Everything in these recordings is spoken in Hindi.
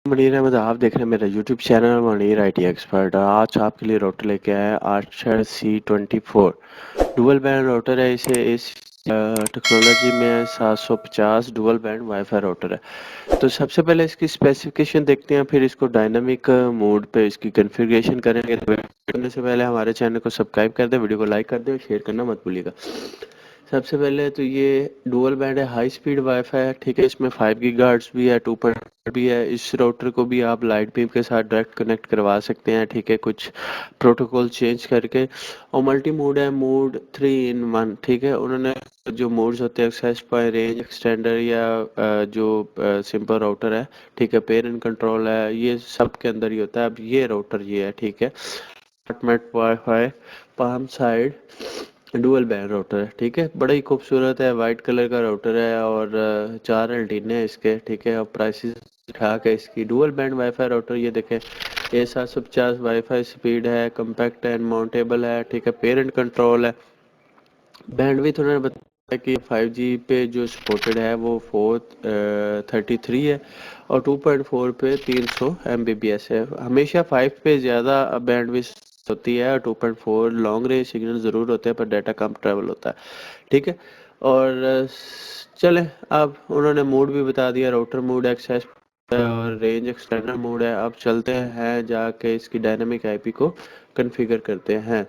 मनीर अहमद, आप देख रहे हैं मेरा YouTube channel Munir IT expert. आज आपके लिए राउटर लेके आया है Archer C24 dual band router है। इसे इस टेक्नोलॉजी में है 750 डुअल बैंड वाईफाई राउटर है। तो सबसे पहले इसकी स्पेसिफिकेशन देखते हैं, फिर इसको डायनामिक मोड पे इसकी कॉन्फ़िगरेशन करेंगे। तो करने से पहले हमारे चैनल को सब्सक्राइब कर दें, वीडियो को लाइक कर दें और शेयर करना मत भूलिएगा। सबसे पहले तो ये डुअल बैंड है, हाई स्पीड वाईफाई है, ठीक है। इसमें 5 गीगाहर्ट्ज़ भी है, 2 भी है। इस राउटर को भी आप लाइट बीम के साथ डायरेक्ट कनेक्ट करवा सकते हैं, ठीक है, कुछ प्रोटोकॉल चेंज करके। और मल्टी मोड है, मोड 3 इन 1, ठीक है। उन्होंने जो मोड्स होते हैं एक्सेस पाए, रेंज एक्सटेंडर या जो सिंपल राउटर है, ठीक है, पेयर एंड कंट्रोल है, ये सब के अंदर ही होता है। अब ये राउटर ये है, ठीक है, apartment wifi palm side dual band router है, ठीक है। बड़ा ही खूबसूरत है, वाइट कलर का राउटर है और 4 एंटीने हैं इसके, ठीक है। और प्राइसेस ठाक है इसकी। डुअल बैंड वाईफाई राउटर ये देखें, ये 750 वाईफाई स्पीड है, कम्पैक्ट एंड माउंटेबल है, ठीक है, पेरेंट कंट्रोल है। बैंडविड्थ उन्होंने बताया कि 5G पे जो सपोर्टेड है वो 433 है और 2.4 पे 300 Mbps है। हमेशा 5 पे ज़्यादा बैंडविड्थ होती है और 2.4 लॉन्ग रेंज सिग्नल ज़रूर होते हैं पर डाटा कम ट्रैवल होता है, ठीक है। और चलें, अब उन्होंने मोड भी बता दिया, राउटर मोड, एक्सेस और रेंज एक्सटेंडर मोड है। अब चलते हैं जाके इसकी डायनामिक आईपी को कॉन्फ़िगर करते हैं।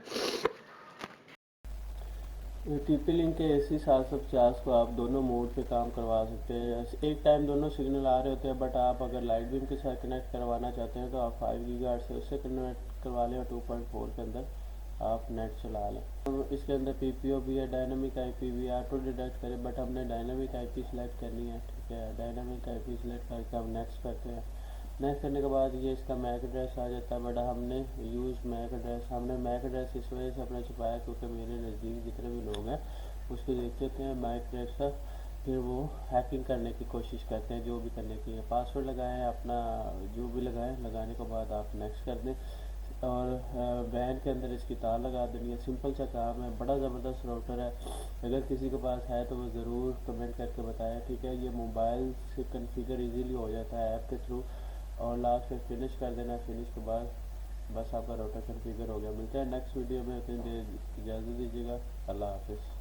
टीपी लिंक के AC 750 को आप दोनों मोड पे काम करवा सकते हैं। एक टाइम दोनों सिग्नल आ रहे होते हैं, बट आप अगर लाइट बीम के साथ कनेक्ट करवाना चाहते हैं तो आप 5 गीगाहर्ट्ज़ से उससे कनेक्ट करवा लें और 2.4 के अंदर आप नेट चला लें। तो इसके अंदर PPO भी है, डायनामिक आईपी भी है, ऑटो डिटेक्ट करें, बट हमने डायनामिक आईपी सेलेक्ट करनी है, ठीक है। डायनामिक आईपी सेलेक्ट करके हम नेक्स्ट करते हैं। नेक्स्ट करने के बाद ये इसका मैक एड्रेस आ जाता है, बट हमने मैक एड्रेस इस वजह से अपना छुपाया क्योंकि मेरे नज़दीक जितने भी लोग हैं उसको देख लेते हैं मैक एड्रेस का, फिर वो हैकिंग करने की कोशिश करते हैं, जो भी करने की है। पासवर्ड लगाएं अपना, जो भी लगाएं, लगाने के बाद आप नेक्स्ट कर दें और वैन के अंदर इसकी तार लगा देनी है। सिंपल सा काम है, बड़ा ज़बरदस्त राउटर है। अगर किसी के पास है तो वो ज़रूर कमेंट करके बताएं, ठीक है। ये मोबाइल से कन्फिगर इजीली हो जाता है ऐप के थ्रू, और लास्ट में फिनिश कर देना। फिनिश के बाद बस आपका राउटर कन्फिगर हो गया। मिलते हैं नेक्स्ट वीडियो में, उतनी देर इजाज़त दीजिएगा। अल्लाह हाफिज़।